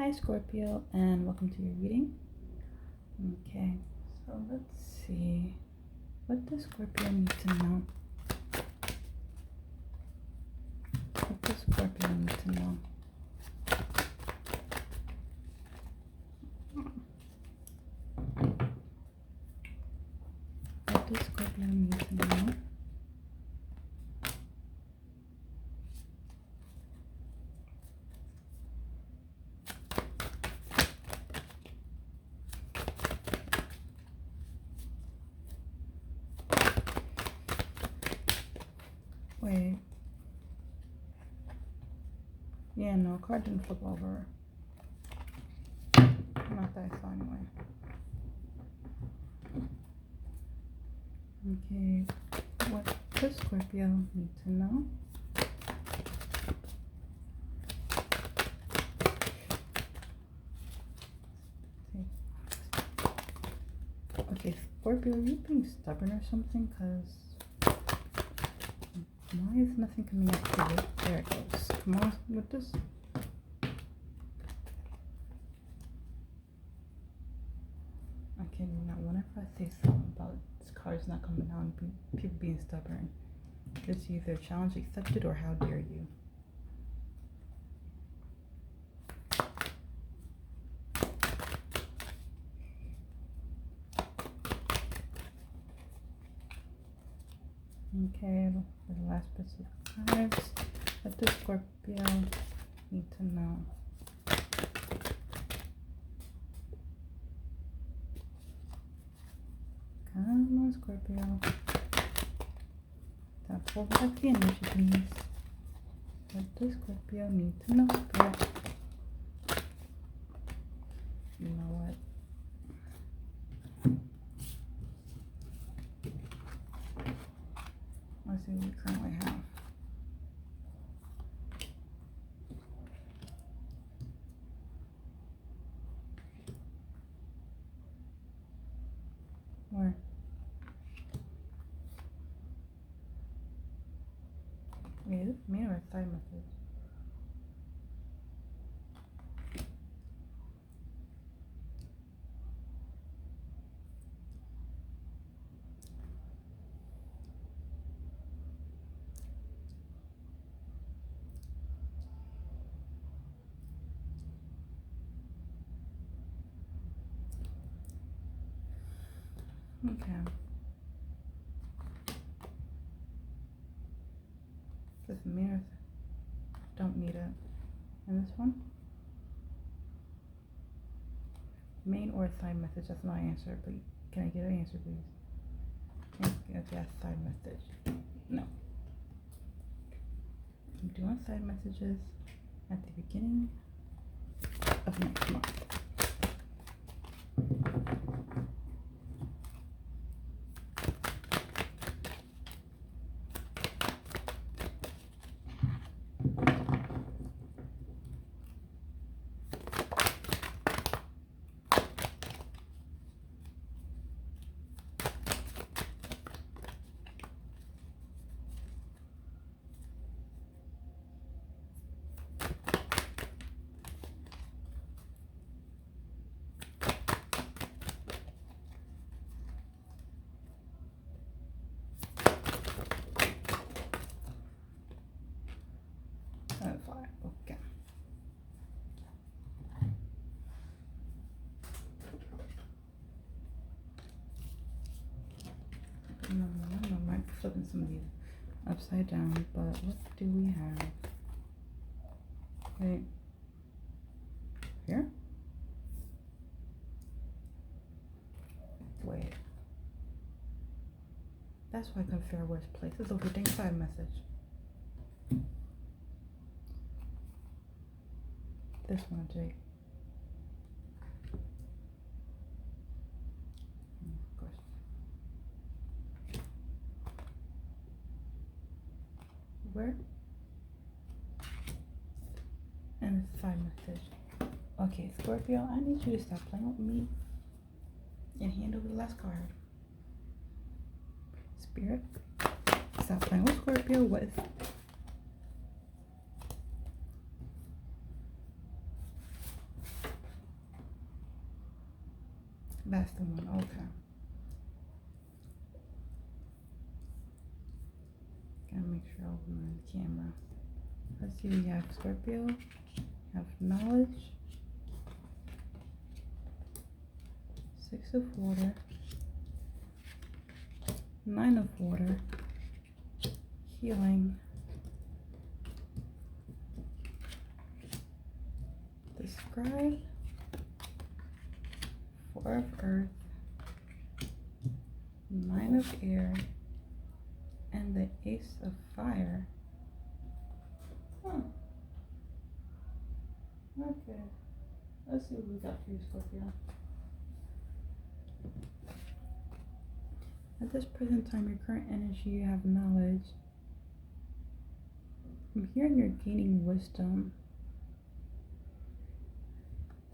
Hi Scorpio, and welcome to your reading. Okay, so let's see. What does Scorpio need to know? What does Scorpio need to know? What does Scorpio need to know? Wait. Yeah, no, card didn't flip over. Not that I saw anyway. Okay, what does Scorpio need to know? Okay, Scorpio, are you being stubborn or something? Because why is nothing coming up for you? There it goes. Come on with this. Okay, now whenever I say something about this card's not coming out and people being stubborn, it's either challenge accepted or how dare you. Okay, for the last bits of cards, what does Scorpio need to know? Come on, Scorpio. Now pull back the energy, please. What does Scorpio need to know, Spirit? You know what? Let's see what we currently have. Where? Wait, is it me or a side message? Okay. This mirror, don't need it. And this one? Main or side message, that's not an answer, but can I get an answer, please? Okay, that's side message. No. I'm doing side messages at the beginning of next month. Fine. Okay. No, I might be flipping some of these upside down, but what do we have? Wait. Here? Wait. That's why I couldn't figure out where it's placed. It's over dang side message. This one, Jake. Of course. Where? And it's side message. Okay, Scorpio, I need you to stop playing with me and hand over the last card. Spirit, stop playing with Scorpio. What is That's the one. Okay. Gotta make sure I open the camera. Let's see. We have Scorpio. Have knowledge. 6 of water. 9 of water. Healing. The scribe. 4 of earth. 9 of air. And the ace of fire. Okay. Let's see what we got for you, Scorpio. At this present time, your current energy, you have knowledge. I'm hearing you're gaining wisdom.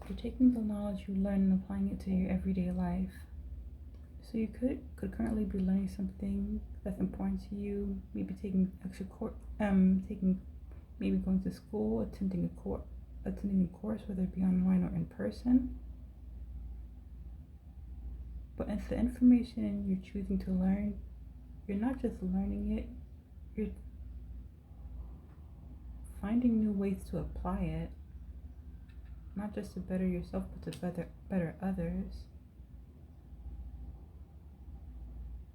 You're taking the knowledge you learn and applying it to your everyday life. So you could currently be learning something that's important to you. Maybe taking extra maybe going to school, attending a course, whether it be online or in person. But as the information you're choosing to learn, you're not just learning it, you're finding new ways to apply it, not just to better yourself, but to better others.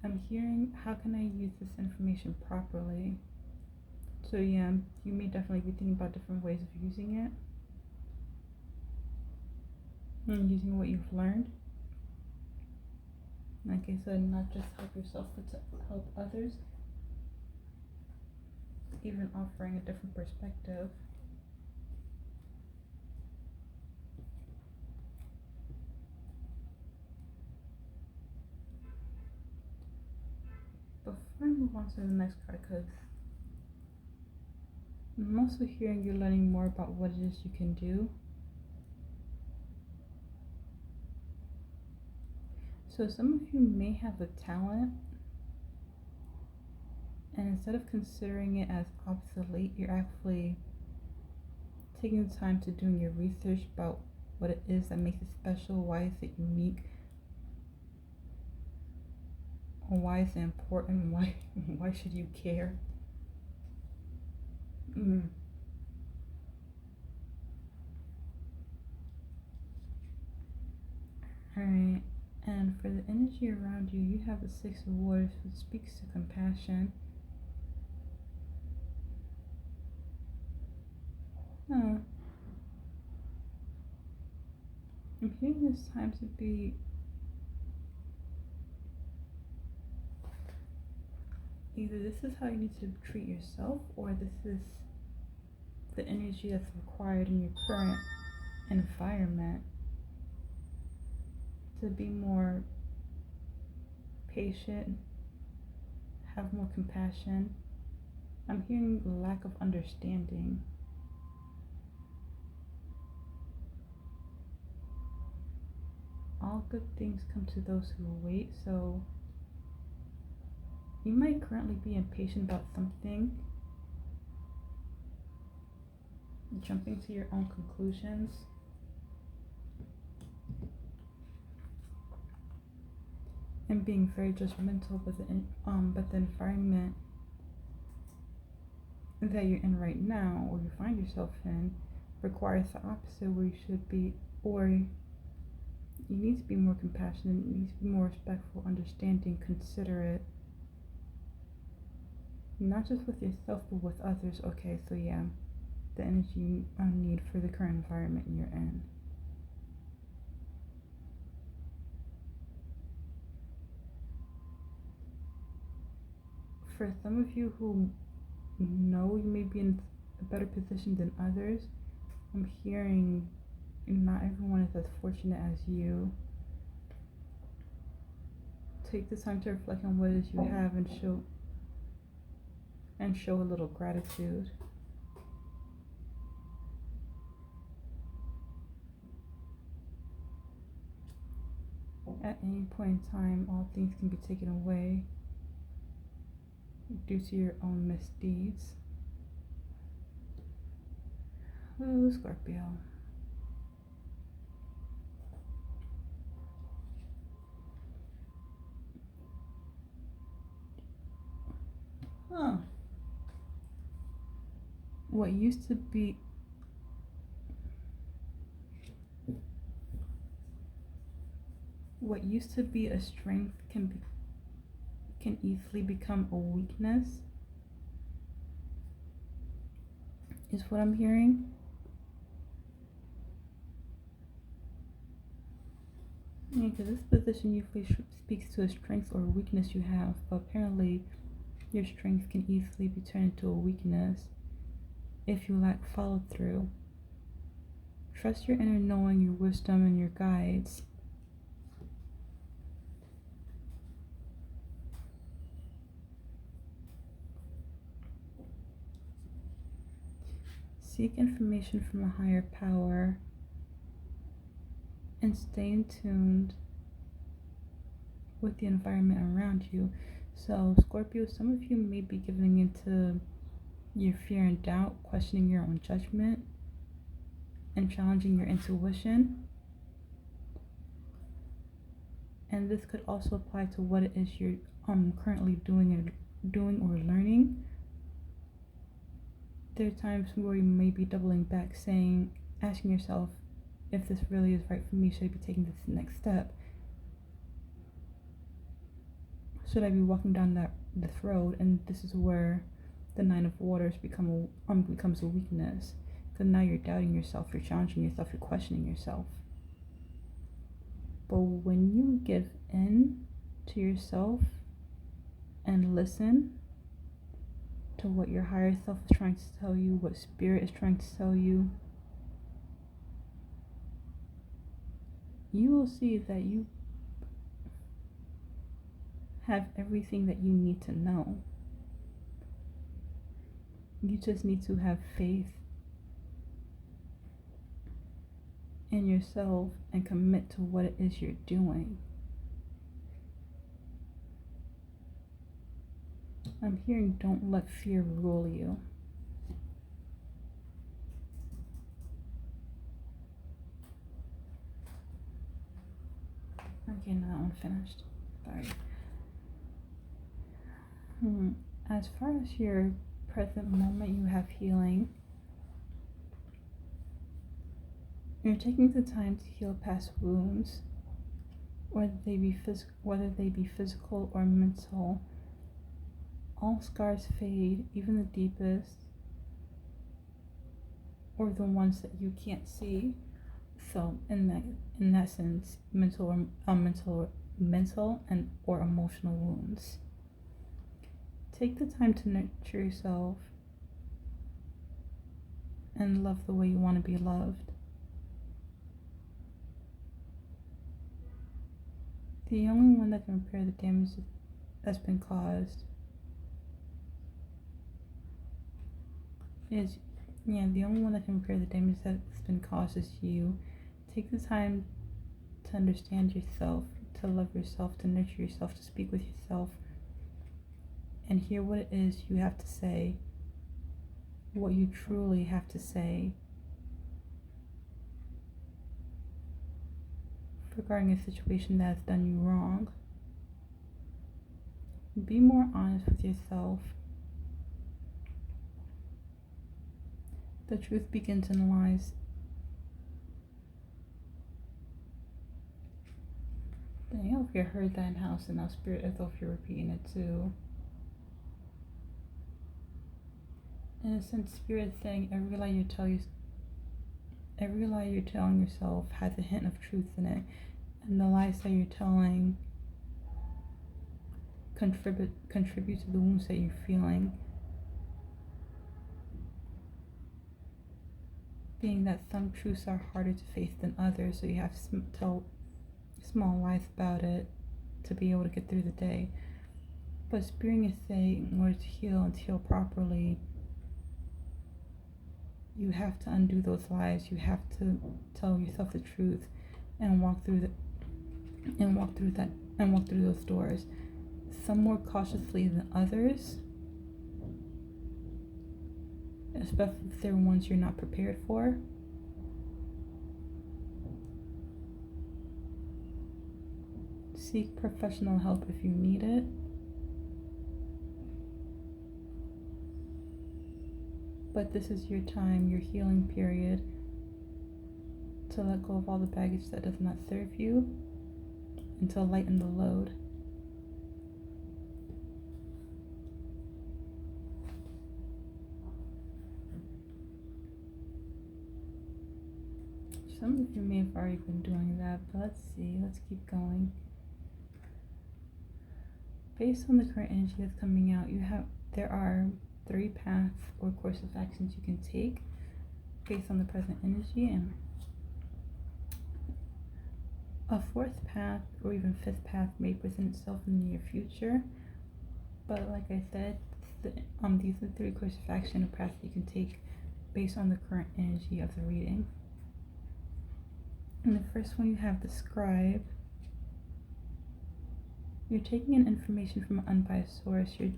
I'm hearing, how can I use this information properly? So yeah, you may definitely be thinking about different ways of using it. And using what you've learned. Like I said, not just help yourself, but to help others. Even offering a different perspective. Before I move on to the next card, because I'm also hearing you're learning more about what it is you can do. So some of you may have a talent, and instead of considering it as obsolete, you're actually taking the time to doing your research about what it is that makes it special, why is it unique, or why is it important, why should you care? Alright, and for the energy around you, you have the 6 of Water, which speaks to compassion. I'm hearing this time to be either this is how you need to treat yourself, or this is the energy that's required in your current environment to be more patient, have more compassion. I'm hearing lack of understanding. All good things come to those who wait, so you might currently be impatient about something, jumping to your own conclusions. And being very judgmental, but the environment that you're in right now, or you find yourself in, requires the opposite, where you should be, or you need to be more compassionate, you need to be more respectful, understanding, considerate, not just with yourself, but with others. Okay, so yeah, the energy you need for the current environment you're in. For some of you who know you may be in a better position than others, I'm hearing not everyone is as fortunate as you. Take the time to reflect on what it is you have and show a little gratitude. At any point in time, all things can be taken away due to your own misdeeds. Oh, Scorpio. what used to be a strength can easily become a weakness, is what I'm hearing. Yeah, because this position usually speaks to a strength or a weakness you have, but apparently your strength can easily be turned into a weakness if you lack follow through. Trust your inner knowing, your wisdom, and your guides. Seek information from a higher power and stay in tune with the environment around you. So, Scorpio, some of you may be giving into your fear and doubt, questioning your own judgment, and challenging your intuition. And this could also apply to what it is you're currently doing or learning. There are times where you may be doubling back, asking yourself, if this really is right for me, should I be taking this next step? Should I be walking down this road? And this is where the Nine of Waters becomes a weakness, because now you're doubting yourself, you're challenging yourself, you're questioning yourself. But when you give in to yourself and listen to what your higher self is trying to tell you, what spirit is trying to tell you, you will see that you have everything that you need to know. You just need to have faith in yourself and commit to what it is you're doing. I'm hearing, don't let fear rule you. Okay, now that one finished. Sorry. As far as your present moment, you have healing. You're taking the time to heal past wounds, whether they be physical or mental. All scars fade, even the deepest, or the ones that you can't see. So, in that sense, mental and or emotional wounds. Take the time to nurture yourself and love the way you want to be loved. The only one that can repair the damage that's been caused is, the only one that can repair the damage that's been caused is you. Take the time to understand yourself, to love yourself, to nurture yourself, to speak with yourself, and hear what it is you have to say, what you truly have to say regarding a situation that has done you wrong. Be more honest with yourself. The truth begins in lies. I hope you heard that in house, and now spirit, as though if you're repeating it too. In a sense, spirit saying every lie you're telling yourself has a hint of truth in it, and the lies that you're telling contribute to the wounds that you're feeling. Being that some truths are harder to face than others, so you have to tell small lies about it to be able to get through the day. But spirit is saying, in order to heal and to heal properly, you have to undo those lies. You have to tell yourself the truth and walk through those doors. Some more cautiously than others, especially if they're ones you're not prepared for. Seek professional help if you need it. But this is your time, your healing period, to let go of all the baggage that does not serve you and to lighten the load. Some of you may have already been doing that, but let's see, let's keep going. Based on the current energy that's coming out, there are 3 paths or course of actions you can take based on the present energy, and a 4th path or even 5th path may present itself in the near future. But like I said, these are 3 courses of action or paths you can take based on the current energy of the reading. In the first one, you have the scribe. You're taking in information from an unbiased source. You're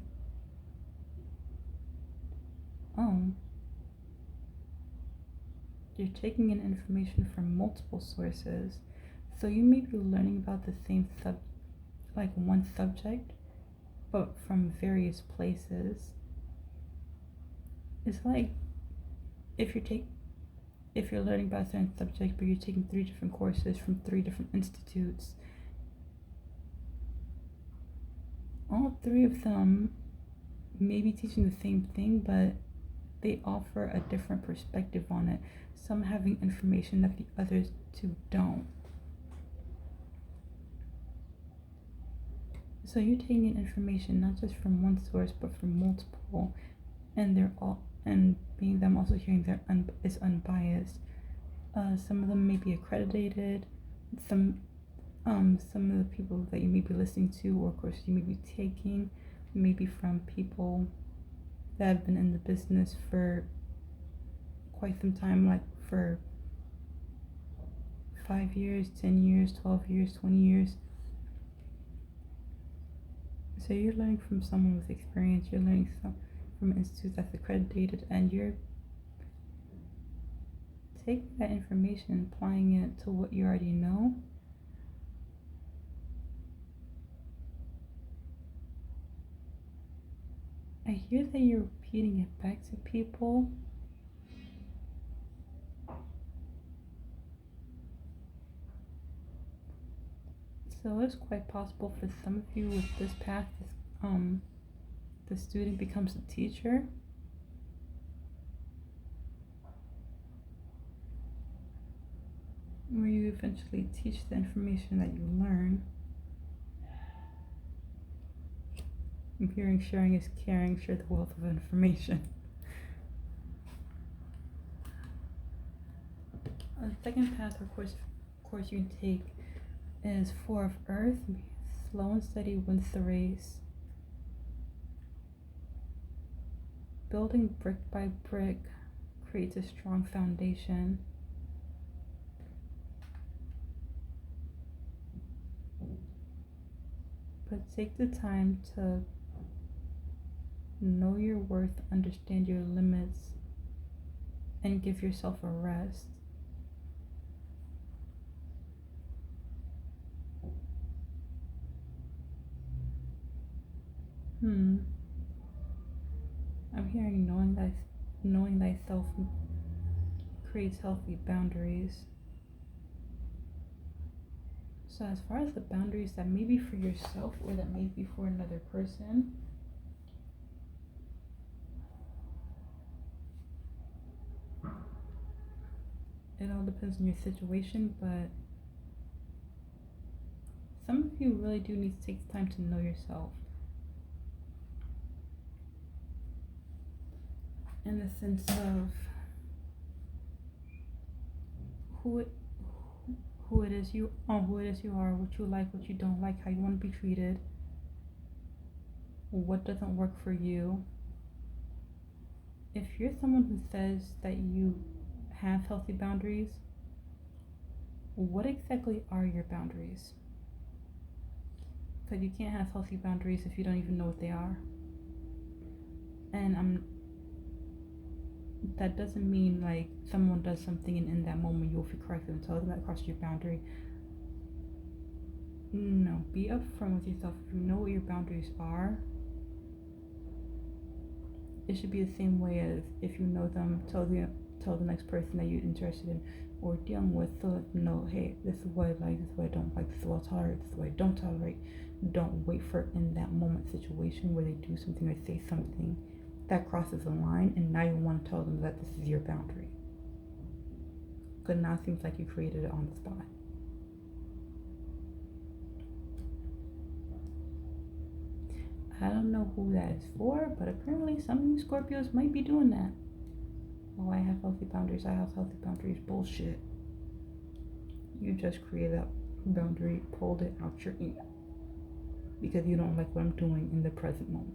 taking in information from multiple sources. So you may be learning about the same one subject, but from various places. It's like if you're learning about a certain subject, but you're taking 3 different courses from 3 different institutes. All 3 of them may be teaching the same thing, but they offer a different perspective on it. Some having information that the others 2 don't. So you're taking in information not just from one source, but from multiple, and being them also hearing is unbiased. Some of them may be accredited. Some of the people that you may be listening to or courses you may be taking may be from people that have been in the business for quite some time, like for 5 years, 10 years, 12 years, 20 years. So you're learning from someone with experience, you're learning from an institute that's accredited, and you're taking that information and applying it to what you already know. I hear that you're repeating it back to people. So it's quite possible for some of you with this path, the student becomes a teacher. Where you eventually teach the information that you learn. I'm hearing sharing is caring, share the wealth of information. The second path or course you can take is 4 of Earth. Slow and steady wins the race. Building brick by brick creates a strong foundation. But take the time to know your worth, understand your limits, and give yourself a rest. I'm hearing knowing thyself creates healthy boundaries. So as far as the boundaries that may be for yourself or that may be for another person, it all depends on your situation, but some of you really do need to take time to know yourself. In the sense of who it is you are, what you like, what you don't like, how you want to be treated, what doesn't work for you. If you're someone who says that you have healthy boundaries, what exactly are your boundaries? Because you can't have healthy boundaries if you don't even know what they are. And that doesn't mean like someone does something and in that moment you'll feel corrected and tell them that crosses your boundary. No, be upfront with yourself. If you know what your boundaries are, it should be the same way as if you know them, tell the next person that you're interested in or dealing with, so let them know, hey, this is what I like, this is what I don't like, this is what I tolerate, this is what I don't tolerate. Don't wait for in that moment situation where they do something or say something that crosses a line, and now you want to tell them that this is your boundary. Because now it seems like you created it on the spot. I don't know who that is for, but apparently some of you Scorpios might be doing that. Oh, I have healthy boundaries, I have healthy boundaries. Bullshit. You just created that boundary, pulled it out your ear. Because you don't like what I'm doing in the present moment.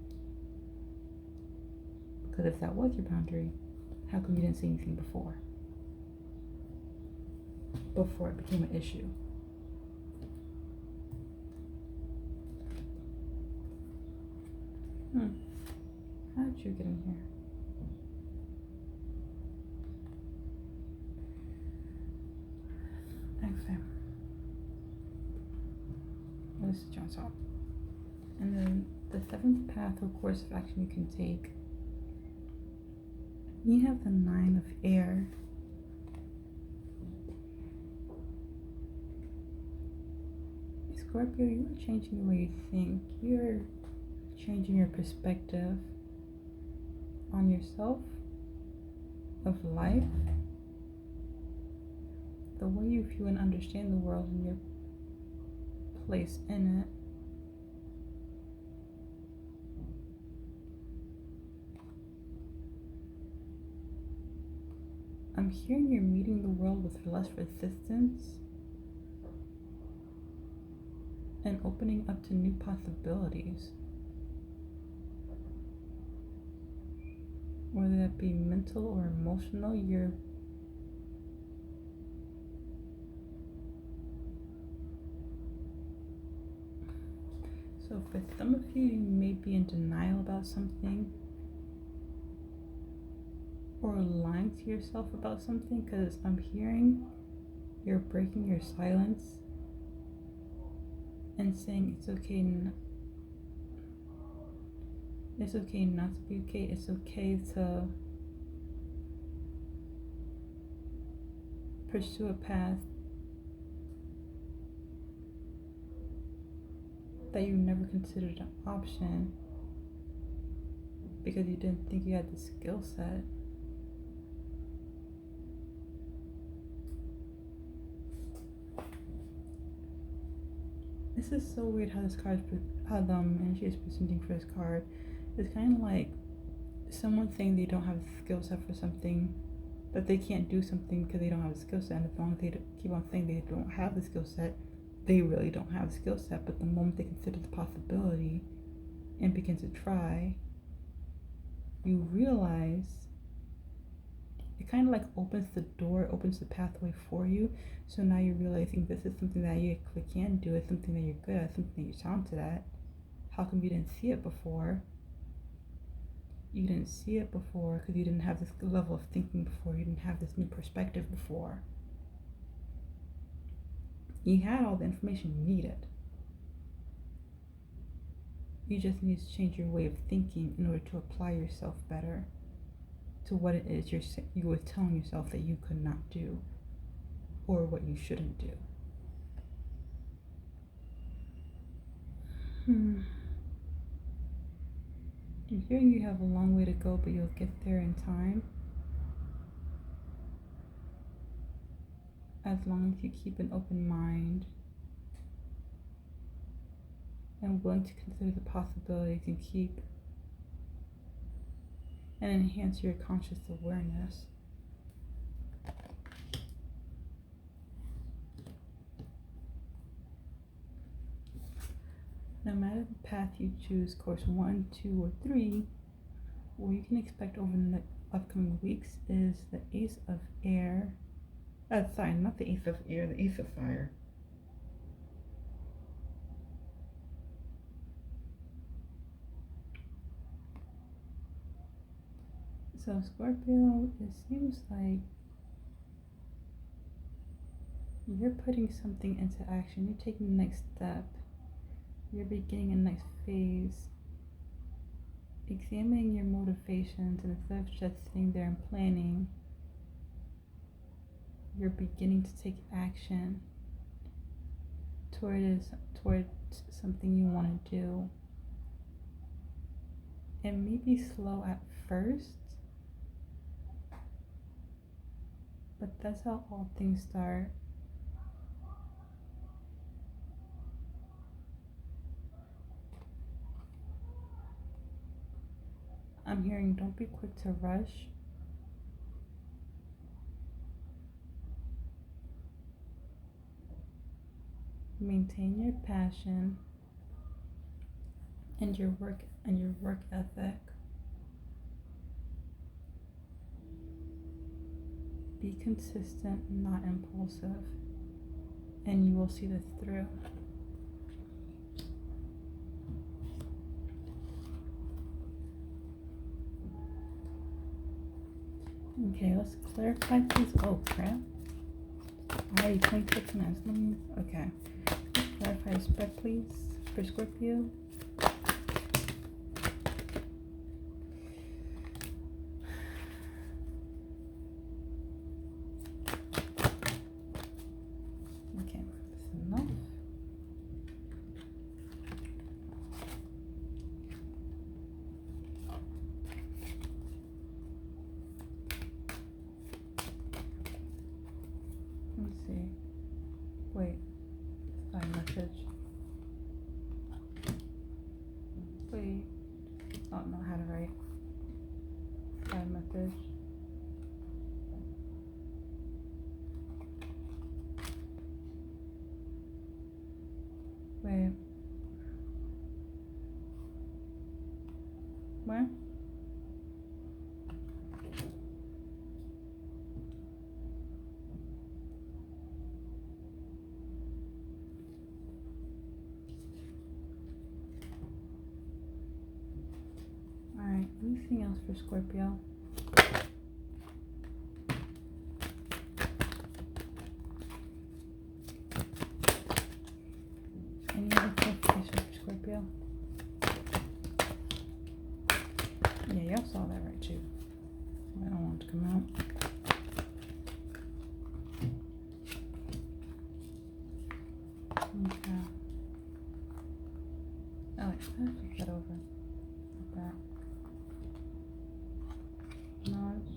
Because if that was your boundary, how come you didn't say anything before? Before it became an issue. How did you get in here? Okay. This is John's top. And then the seventh path or course of action you can take. You have the 9 of air. Scorpio, you are changing the way you think. You're changing your perspective on yourself, of life, the way you view and understand the world and your place in it. I'm hearing you're meeting the world with less resistance and opening up to new possibilities. Whether that be mental or emotional, so for some of you, you may be in denial about something or lying to yourself about something, because I'm hearing you're breaking your silence and saying it's okay not to be okay. It's okay to pursue a path that you never considered an option because you didn't think you had the skill set. This is so weird how this card, how the energy is presenting for this card. It's kind of like someone saying they don't have the skill set for something, that they can't do something because they don't have a skill set. And as long as they keep on saying they don't have the skill set, they really don't have a skill set. But the moment they consider the possibility and begin to try, you realize it kind of like opens the door, opens the pathway for you. So now you're realizing this is something that you actually can do. It's something that you're good at, something that you're talented at. How come you didn't see it before? You didn't see it before because you didn't have this level of thinking before. You didn't have this new perspective before. You had all the information you needed. You just need to change your way of thinking in order to apply yourself better to what it is you were telling yourself that you could not do or what you shouldn't do. I'm hearing you have a long way to go, but you'll get there in time. As long as you keep an open mind and willing to consider the possibilities and keep and enhance your conscious awareness. No matter the path you choose, course 1, 2, or 3, what you can expect over the upcoming weeks is the Ace of Air. Sorry, not the Ace of Air, the Ace of Fire. So Scorpio, it seems like you're putting something into action. You're taking the next step. You're beginning a next phase examining your motivations, and instead of just sitting there and planning, you're beginning to take action towards something you want to do. It may be slow at first, but that's how all things start. I'm hearing don't be quick to rush. Maintain your passion and your work ethic. Be consistent, not impulsive, and you will see this through. Okay, let's clarify please. Oh crap. Alright, 26 minutes. Okay. Let's clarify spread please for Scorpio. Okay, that's enough. Let's see. Wait. Side message. Wait. Oh no, I had it right. Side message. Wait. Where? Alright, anything else for Scorpio? Any other clarification for Scorpio? Yeah, y'all saw that right too. I don't want it to come out. Okay. Oh, let's flip that over. Like that. Nudge.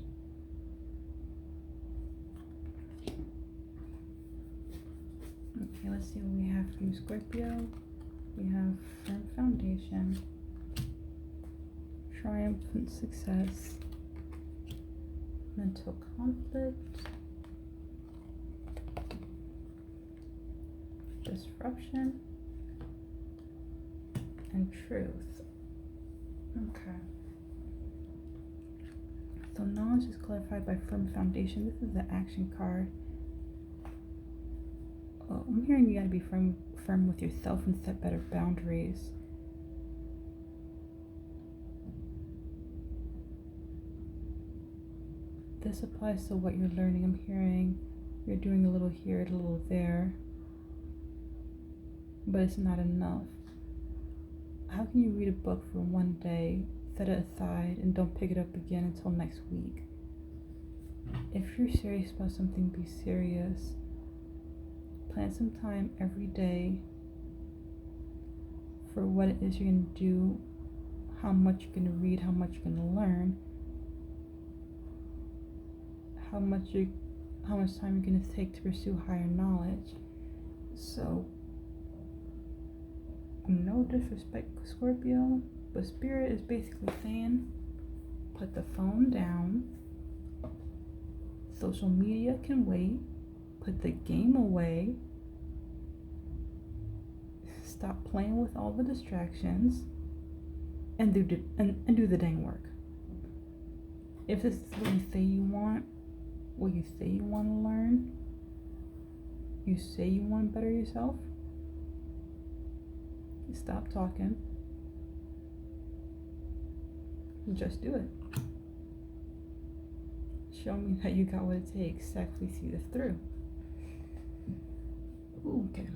Okay, let's see what we have for you, Scorpio. We have firm foundation, triumphant success, mental conflict, disruption, and truth. Okay. So knowledge is clarified by firm foundation. This is the action card. Oh, I'm hearing you gotta be firm with yourself and set better boundaries. This applies to what you're learning. I'm hearing you're doing a little here, a little there, but it's not enough. How can you read a book for one day, set it aside, and don't pick it up again until next week? If you're serious about something, be serious. Plan some time every day for what it is you're going to do, how much you're going to read, how much you're going to learn, how much time you're going to take to pursue higher knowledge. So, no disrespect, Scorpio, but Spirit is basically saying, put the phone down. Social media can wait. Put the game away. Stop playing with all the distractions, and do the dang work. If this is what you say you want, what you say you want to learn, you say you want to better yourself, stop talking. Just do it. Show me that you got what it takes to actually see this through. Ooh, okay.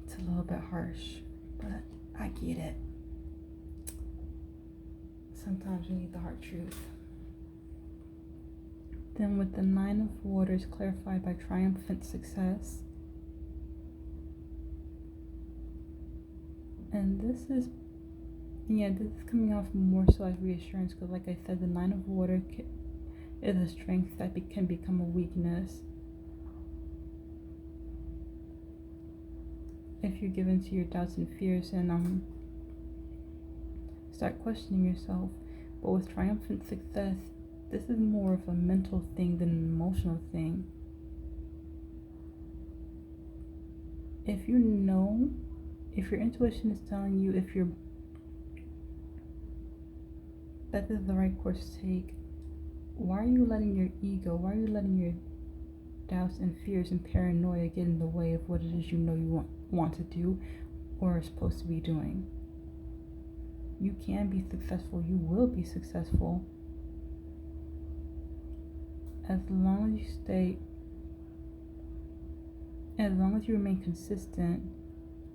It's a little bit harsh, but I get it. sometimes we need the hard truth. Then with the Nine of Waters clarified by triumphant success. And this is coming off more so as reassurance, because like I said, the Nine of Water is a strength that can become a weakness if you're given to your doubts and fears and start questioning yourself. But with triumphant success, this is more of a mental thing than an emotional thing. If you know, if your intuition is telling you that this is the right course to take, why are you letting your ego, why are you letting your doubts and fears and paranoia get in the way of what it is you know you want to do or are supposed to be doing? You can be successful. You will be successful as long as you remain consistent,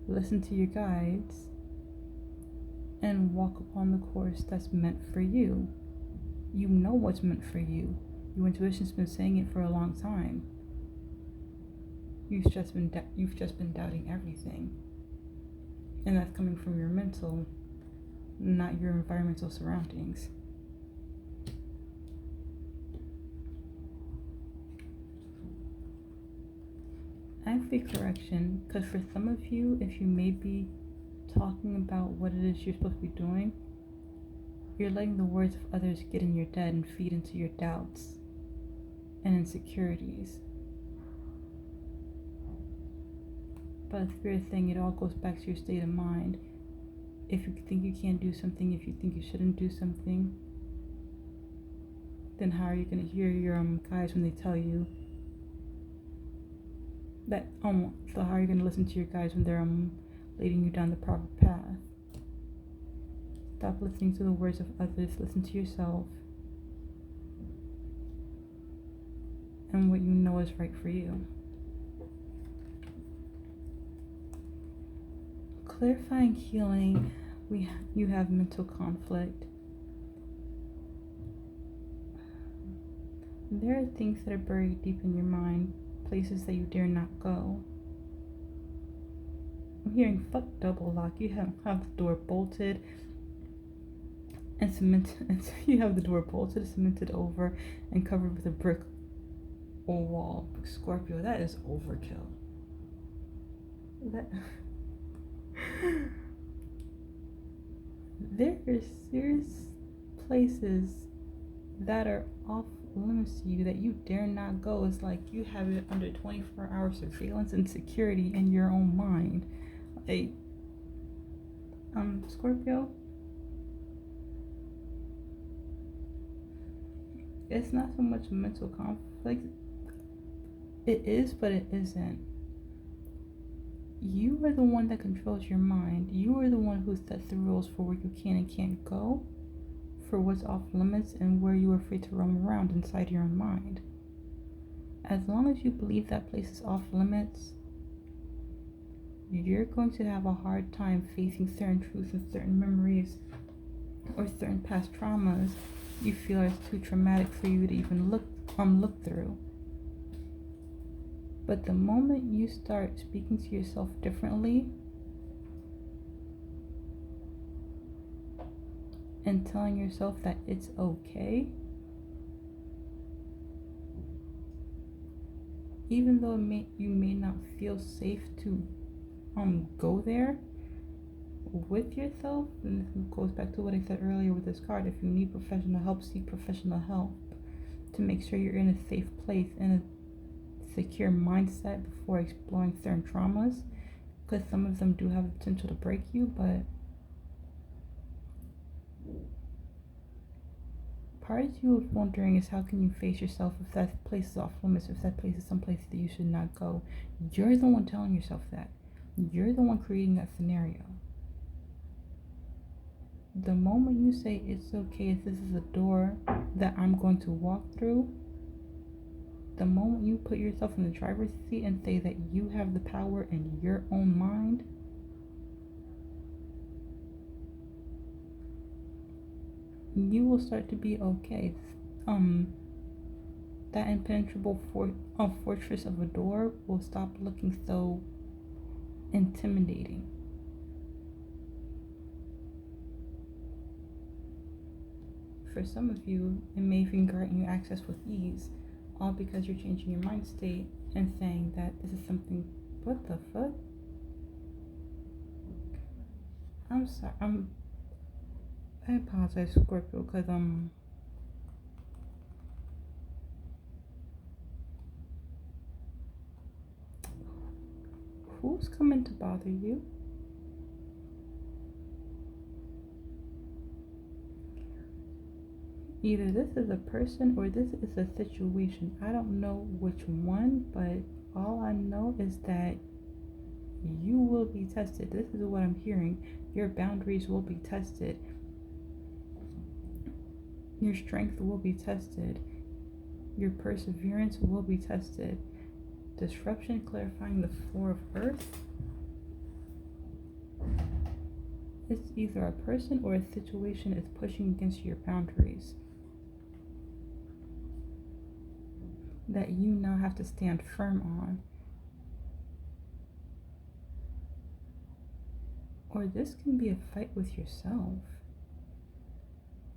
listen to your guides, and walk upon the course that's meant for you. You know what's meant for you. Your intuition's been saying it for a long time. You've just been doubting everything, and that's coming from your mental, not your environmental surroundings. Actually, correction, because for some of you, if you may be talking about what it is you're supposed to be doing, you're letting the words of others get in your head and feed into your doubts and insecurities. But the Spirit thing, it all goes back to your state of mind. If you think you can't do something, if you think you shouldn't do something, then how are you going to hear your guides when they tell you that? So how are you going to listen to your guides when they're leading you down the proper path? Stop listening to the words of others. Listen to yourself and what you know is right for you. Clarifying healing, you have mental conflict. There are things that are buried deep in your mind, places that you dare not go. I'm hearing fuck double lock. You have the door bolted and cemented. And you have the door bolted, cemented over, and covered with a brick or wall. Scorpio, that is overkill. There are serious places that are off limits to you that you dare not go. It's like you have it under 24-hour surveillance and security in your own mind. Like, Scorpio, it's not so much mental conflict. It is, but it isn't. You are the one that controls your mind. You are the one who sets the rules for where you can and can't go, for what's off limits, and where you are free to roam around inside your own mind. As long as you believe that place is off limits, you're going to have a hard time facing certain truths and certain memories or certain past traumas you feel are too traumatic for you to even look through. But the moment you start speaking to yourself differently and telling yourself that it's okay, even though you may not feel safe to go there with yourself, and this goes back to what I said earlier with this card. If you need professional help, seek professional help to make sure you're in a safe place and a secure mindset before exploring certain traumas, because some of them do have the potential to break you. But part of you is wondering is, how can you face yourself if that place is off limits, if that place is some place that you should not go? You're the one telling yourself that. You're the one creating that scenario. The moment you say it's okay if this is a door that I'm going to walk through, the moment you put yourself in the driver's seat and say that you have the power in your own mind, you will start to be okay. That impenetrable fortress of a door will stop looking so intimidating. For some of you, it may even grant you access with ease, all because you're changing your mind state and saying that this is something. What the fuck? I'm sorry. I apologize, Scorpio, because who's coming to bother you? Either this is a person or this is a situation. I don't know which one, but all I know is that you will be tested. This is what I'm hearing. Your boundaries will be tested. Your strength will be tested. Your perseverance will be tested. Disruption clarifying the floor of earth. It's either a person or a situation is pushing against your boundaries that you now have to stand firm on. Or this can be a fight with yourself.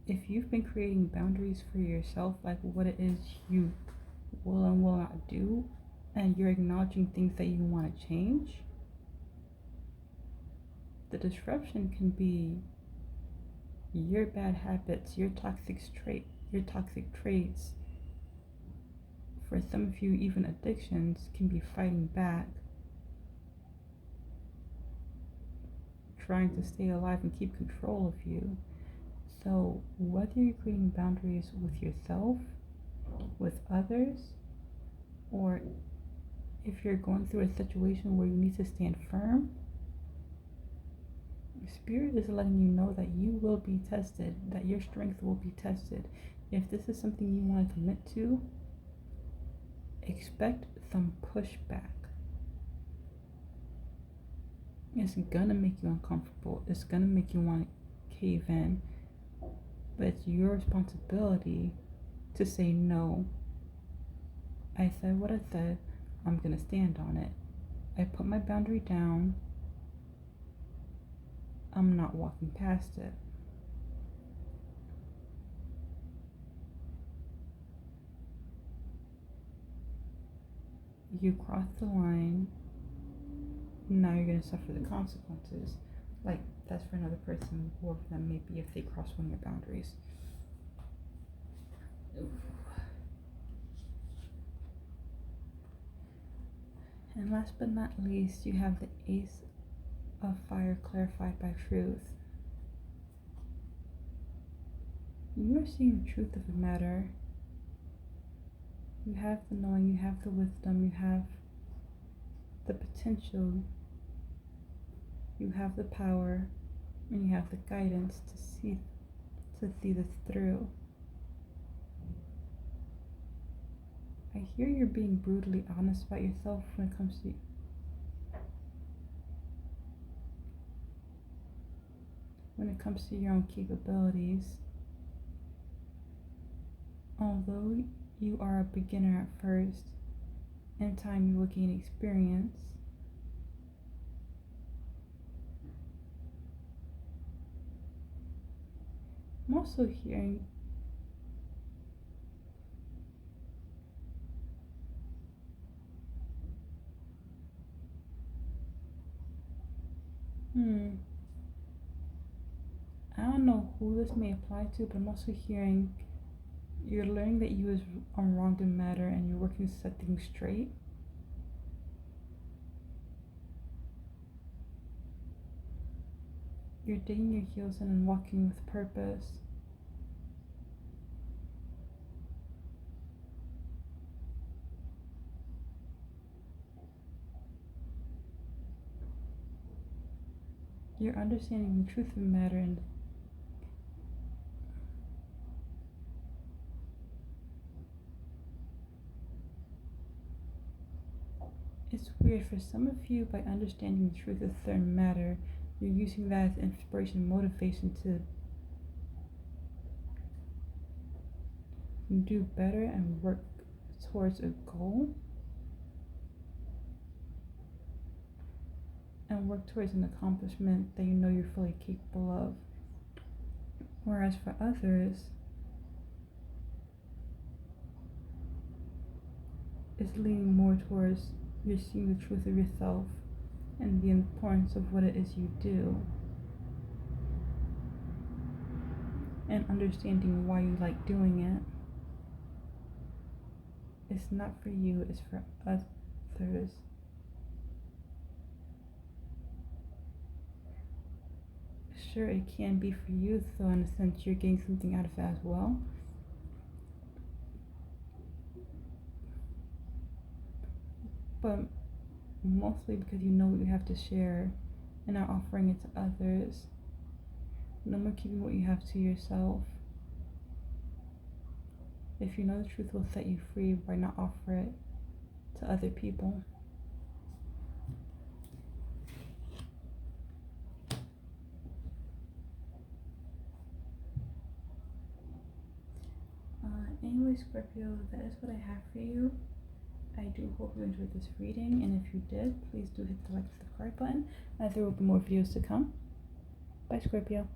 If you've been creating boundaries for yourself, like what it is you will and will not do, and you're acknowledging things that you want to change, the disruption can be your bad habits, your toxic traits. For some of you, even addictions can be fighting back, trying to stay alive and keep control of you. So whether you're creating boundaries with yourself, with others, or if you're going through a situation where you need to stand firm, Spirit is letting you know that you will be tested, that your strength will be tested. If this is something you want to commit to, expect some pushback. It's gonna make you uncomfortable. It's gonna make you want to cave in. But it's your responsibility to say no. I said what I said. I'm gonna stand on it. I put my boundary down. I'm not walking past it. You crossed the line. Now you're gonna suffer the consequences. Like, that's for another person, whoever that may be, if they cross one of your boundaries. Oof. And last but not least, you have the Ace of Fire clarified by truth. You are seeing the truth of the matter. You have the knowing, you have the wisdom, you have the potential, you have the power, and you have the guidance to see this through. I hear you're being brutally honest about yourself when it comes to your own capabilities. Although you are a beginner at first, in time you will gain experience. I'm also hearing I don't know who this may apply to, but I'm also hearing you're learning that you was wrong in matter and you're working to set things straight. You're digging your heels in and walking with purpose. You're understanding the truth of the matter, and it's weird. For some of you, by understanding the truth of certain matter, you're using that as inspiration, motivation to do better and work towards a goal and work towards an accomplishment that you know you're fully capable of. Whereas for others, it's leaning more towards you're seeing the truth of yourself and the importance of what it is you do, and understanding why you like doing it. It's not for you, it's for others. Sure, it can be for you, so in a sense you're getting something out of it as well. But mostly because you know what you have to share and are offering it to others. No more keeping what you have to yourself. If you know the truth will set you free, why not offer it to other people? Anyway, Scorpio, that is what I have for you. I do hope you enjoyed this reading, and if you did, please do hit the like and subscribe button, as there will be more videos to come. Bye, Scorpio.